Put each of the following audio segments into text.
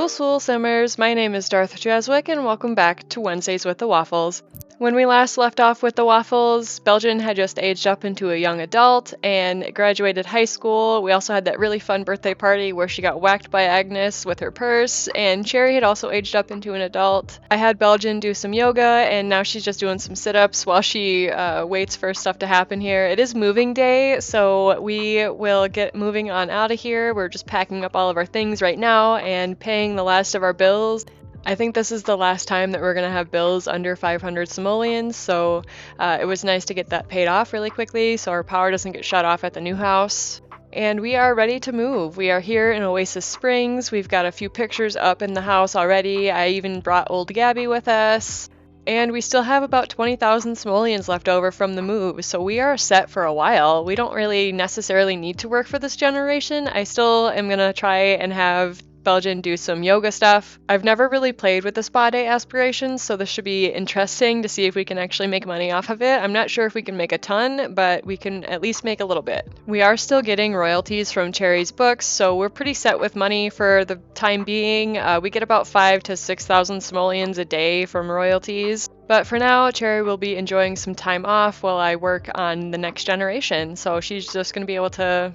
Swole Swole Simmers, my name is Darth Jeswick and welcome back to Wednesdays with the Waffles. When we last left off with the Waffles, Belgian had just aged up into a young adult and graduated high school. We also had that really fun birthday party where she got whacked by Agnes with her purse, and Cherry had also aged up into an adult. I had Belgian do some yoga, and now she's just doing some sit-ups while she waits for stuff to happen here. It is moving day, so we will get moving on out of here. We're just packing up all of our things right now and paying the last of our bills. I think this is the last time that we're going to have bills under 500 simoleons, so it was nice to get that paid off really quickly so our power doesn't get shut off at the new house. And we are ready to move. We are here in Oasis Springs. We've got a few pictures up in the house already. I even brought old Gabby with us. And we still have about 20,000 simoleons left over from the move, so we are set for a while. We don't really necessarily need to work for this generation. I still am going to try and have Belgian do some yoga stuff. I've never really played with the spa day aspirations, so this should be interesting to see if we can actually make money off of it. I'm not sure if we can make a ton, but we can at least make a little bit. We are still getting royalties from Cherry's books, so we're pretty set with money for the time being. We get about 5,000 to 6,000 simoleons a day from royalties. But for now, Cherry will be enjoying some time off while I work on the next generation, so she's just going to be able to,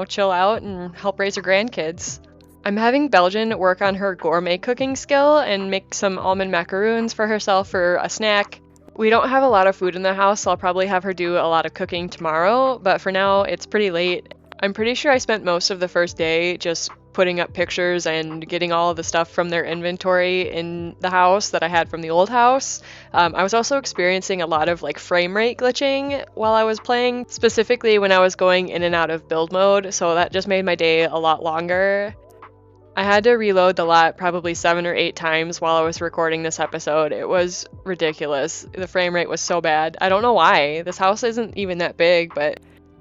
chill out and help raise her grandkids. I'm having Belgian work on her gourmet cooking skill and make some almond macaroons for herself for a snack. We don't have a lot of food in the house, so I'll probably have her do a lot of cooking tomorrow, but for now it's pretty late. I'm pretty sure I spent most of the first day just putting up pictures and getting all of the stuff from their inventory in the house that I had from the old house. I was also experiencing a lot of frame rate glitching while I was playing, specifically when I was going in and out of build mode, so that just made my day a lot longer. I had to reload the lot probably 7 or 8 times while I was recording this episode. It was ridiculous. The frame rate was so bad. I don't know why. This house isn't even that big, but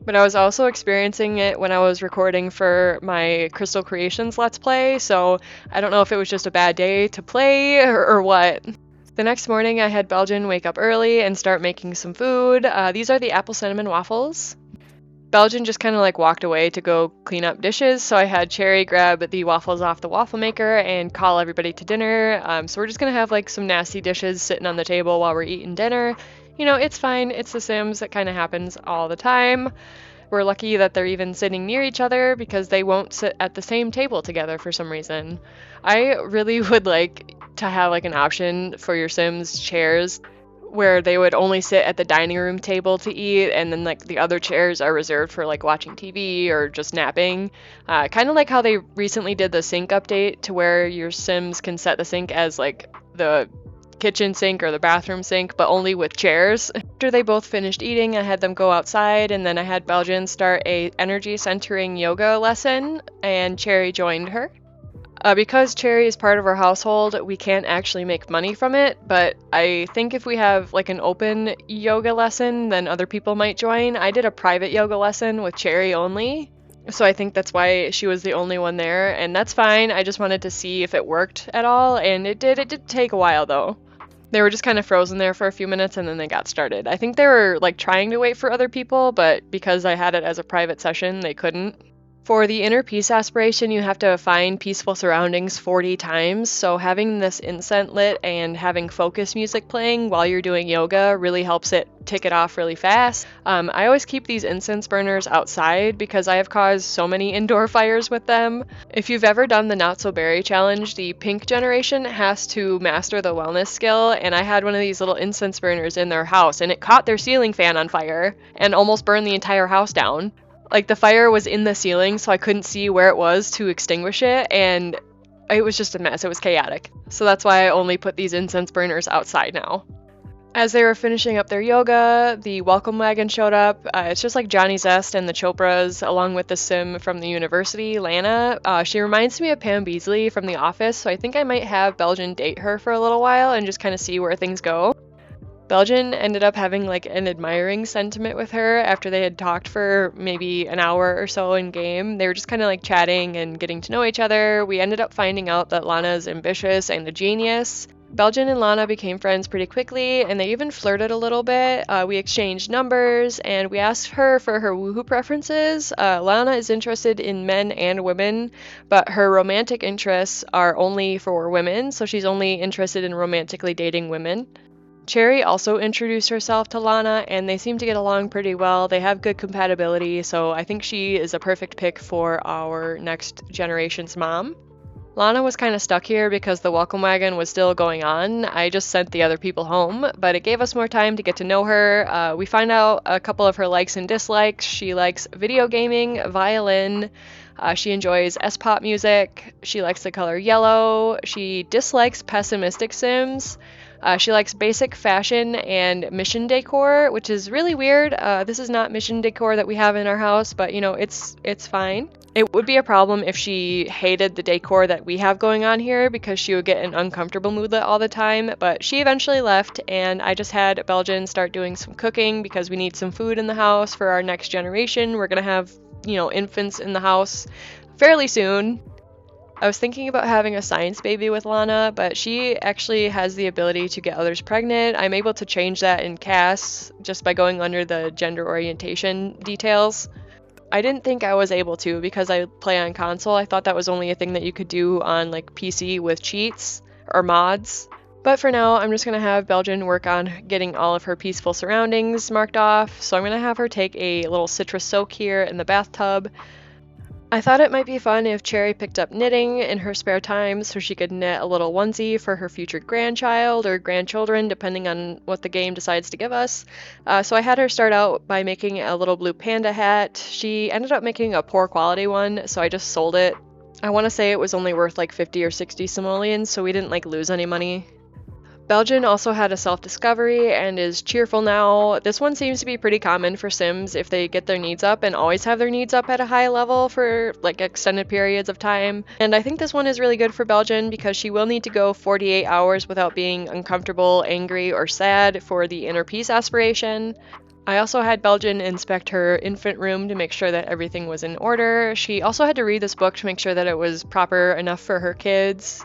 I was also experiencing it when I was recording for my Crystal Creations Let's Play, so I don't know if it was just a bad day to play or what. The next morning I had Belgian wake up early and start making some food. These are the apple cinnamon waffles. Belgian just kind of walked away to go clean up dishes, so I had Cherry grab the waffles off the waffle maker and call everybody to dinner. So we're just gonna have some nasty dishes sitting on the table while we're eating dinner. It's fine. It's The Sims. It kind of happens all the time. We're lucky that they're even sitting near each other because they won't sit at the same table together for some reason. I really would like to have an option for your Sims chairs where they would only sit at the dining room table to eat, and then the other chairs are reserved for watching TV or just napping. Kind of like how they recently did the sink update to where your Sims can set the sink as the kitchen sink or the bathroom sink, but only with chairs. After they both finished eating, I had them go outside, and then I had Belgian start a energy centering yoga lesson, and Cherry joined her. Because Cherry is part of our household, we can't actually make money from it, but I think if we have an open yoga lesson, then other people might join. I did a private yoga lesson with Cherry only, so I think that's why she was the only one there, and that's fine. I just wanted to see if it worked at all, and it did. It did take a while though. They were just kind of frozen there for a few minutes and then they got started. I think they were trying to wait for other people, but because I had it as a private session, they couldn't. For the inner peace aspiration, you have to find peaceful surroundings 40 times, so having this incense lit and having focus music playing while you're doing yoga really helps it tick it off really fast. I always keep these incense burners outside because I have caused so many indoor fires with them. If you've ever done the Not So Berry challenge, the pink generation has to master the wellness skill, and I had one of these little incense burners in their house, and it caught their ceiling fan on fire and almost burned the entire house down. The fire was in the ceiling, so I couldn't see where it was to extinguish it, and it was just a mess. It was chaotic. So that's why I only put these incense burners outside now. As they were finishing up their yoga, the welcome wagon showed up. It's just like Johnny Zest and the Chopras, along with the Sim from the university, Lana. She reminds me of Pam Beasley from The Office, so I think I might have Belgian date her for a little while and just kind of see where things go. Belgian ended up having an admiring sentiment with her after they had talked for maybe an hour or so in game. They were just kind of chatting and getting to know each other. We ended up finding out that Lana's ambitious and a genius. Belgian and Lana became friends pretty quickly, and they even flirted a little bit. We exchanged numbers, and we asked her for her woohoo preferences. Lana is interested in men and women, but her romantic interests are only for women, so she's only interested in romantically dating women. Cherry also introduced herself to Lana, and they seem to get along pretty well. They have good compatibility, so I think she is a perfect pick for our next generation's mom. Lana was kind of stuck here because the welcome wagon was still going on. I just sent the other people home, but it gave us more time to get to know her. We find out a couple of her likes and dislikes. She likes video gaming, violin. She enjoys S-pop music. She likes the color yellow. She dislikes pessimistic Sims. She likes basic fashion and mission decor, which is really weird. This is not mission decor that we have in our house, but it's fine. It would be a problem if she hated the decor that we have going on here because she would get an uncomfortable moodlet all the time, but she eventually left and I just had Belgian start doing some cooking because we need some food in the house for our next generation. We're gonna have, infants in the house fairly soon. I was thinking about having a science baby with Lana, but she actually has the ability to get others pregnant. I'm able to change that in CAS just by going under the gender orientation details. I didn't think I was able to because I play on console. I thought that was only a thing that you could do on like PC with cheats or mods. But for now, I'm just going to have Belgian work on getting all of her peaceful surroundings marked off. So I'm going to have her take a little citrus soak here in the bathtub. I thought it might be fun if Cherry picked up knitting in her spare time so she could knit a little onesie for her future grandchild or grandchildren, depending on what the game decides to give us. So I had her start out by making a little blue panda hat. She ended up making a poor quality one, so I just sold it. I want to say it was only worth like 50 or 60 simoleons, so we didn't lose any money. Belgian also had a self-discovery and is cheerful now. This one seems to be pretty common for Sims if they get their needs up and always have their needs up at a high level for extended periods of time. And I think this one is really good for Belgian because she will need to go 48 hours without being uncomfortable, angry, or sad for the inner peace aspiration. I also had Belgian inspect her infant room to make sure that everything was in order. She also had to read this book to make sure that it was proper enough for her kids.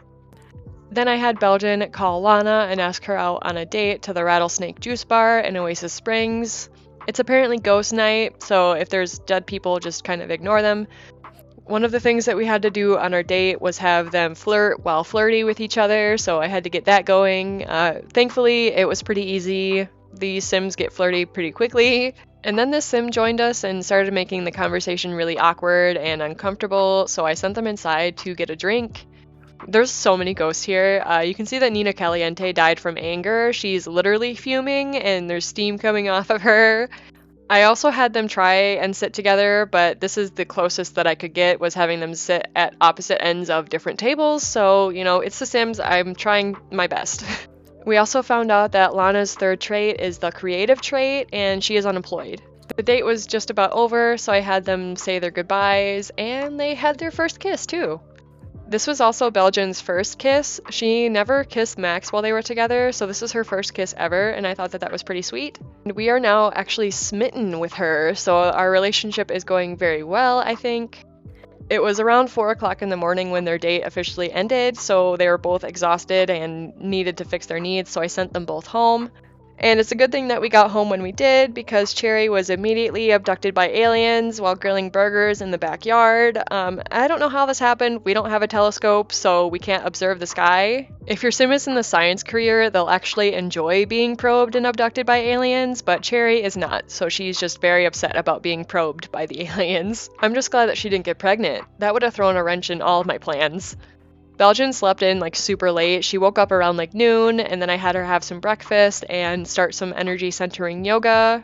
Then I had Belgian call Lana and ask her out on a date to the Rattlesnake Juice Bar in Oasis Springs. It's apparently ghost night, so if there's dead people, just kind of ignore them. One of the things that we had to do on our date was have them flirt while flirty with each other, so I had to get that going. Thankfully, it was pretty easy. These Sims get flirty pretty quickly. And then this Sim joined us and started making the conversation really awkward and uncomfortable, so I sent them inside to get a drink. There's so many ghosts here. You can see that Nina Caliente died from anger. She's literally fuming and there's steam coming off of her. I also had them try and sit together, but this is the closest that I could get was having them sit at opposite ends of different tables. So, it's The Sims. I'm trying my best. We also found out that Lana's third trait is the creative trait and she is unemployed. The date was just about over, so I had them say their goodbyes and they had their first kiss too. This was also Belgian's first kiss. She never kissed Max while they were together, so this is her first kiss ever, and I thought that was pretty sweet. And we are now actually smitten with her, so our relationship is going very well, I think. It was around 4 o'clock in the morning when their date officially ended, so they were both exhausted and needed to fix their needs, so I sent them both home. And it's a good thing that we got home when we did, because Cherry was immediately abducted by aliens while grilling burgers in the backyard. I don't know how this happened. We don't have a telescope, so we can't observe the sky. If your Sim is in the science career, they'll actually enjoy being probed and abducted by aliens, but Cherry is not, so she's just very upset about being probed by the aliens. I'm just glad that she didn't get pregnant. That would have thrown a wrench in all of my plans. Belgian slept in super late. She woke up around noon, and then I had her have some breakfast and start some energy centering yoga.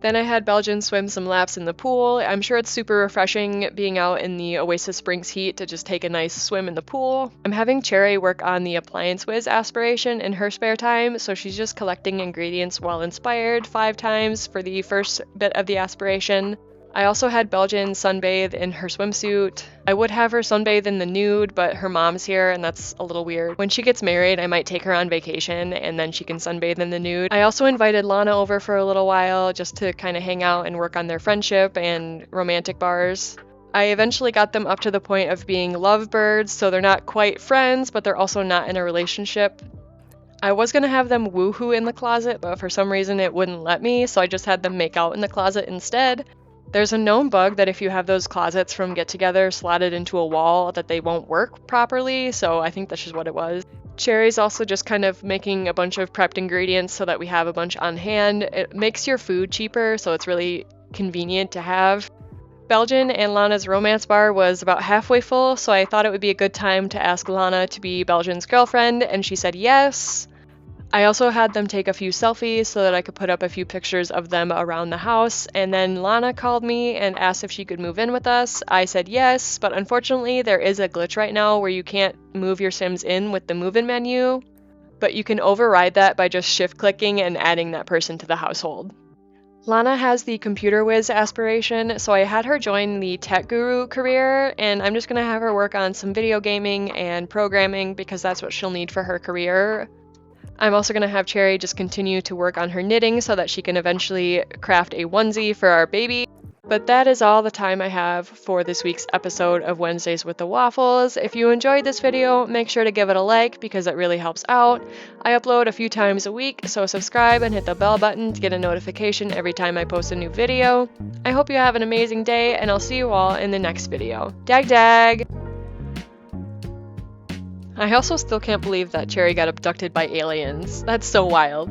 Then I had Belgian swim some laps in the pool. I'm sure it's super refreshing being out in the Oasis Springs heat to just take a nice swim in the pool. I'm having Cherry work on the Appliance Whiz aspiration in her spare time, so she's just collecting ingredients while inspired 5 times for the first bit of the aspiration. I also had Belgian sunbathe in her swimsuit. I would have her sunbathe in the nude, but her mom's here and that's a little weird. When she gets married, I might take her on vacation and then she can sunbathe in the nude. I also invited Lana over for a little while just to kind of hang out and work on their friendship and romantic bars. I eventually got them up to the point of being lovebirds, so they're not quite friends, but they're also not in a relationship. I was gonna have them woohoo in the closet, but for some reason it wouldn't let me, so I just had them make out in the closet instead. There's a known bug that if you have those closets from Get Together slotted into a wall that they won't work properly, so I think that's just what it was. Cherry's also just kind of making a bunch of prepped ingredients so that we have a bunch on hand. It makes your food cheaper, so it's really convenient to have. Belgian and Lana's romance bar was about halfway full, so I thought it would be a good time to ask Lana to be Belgian's girlfriend, and she said yes. I also had them take a few selfies so that I could put up a few pictures of them around the house, and then Lana called me and asked if she could move in with us. I said yes, but unfortunately there is a glitch right now where you can't move your Sims in with the move-in menu, but you can override that by just shift-clicking and adding that person to the household. Lana has the computer whiz aspiration, so I had her join the tech guru career, and I'm just going to have her work on some video gaming and programming because that's what she'll need for her career. I'm also going to have Cherry just continue to work on her knitting so that she can eventually craft a onesie for our baby. But that is all the time I have for this week's episode of Wednesdays with the Waffles. If you enjoyed this video, make sure to give it a like because it really helps out. I upload a few times a week, so subscribe and hit the bell button to get a notification every time I post a new video. I hope you have an amazing day, and I'll see you all in the next video. Dag dag! I also still can't believe that Cherry got abducted by aliens. That's so wild.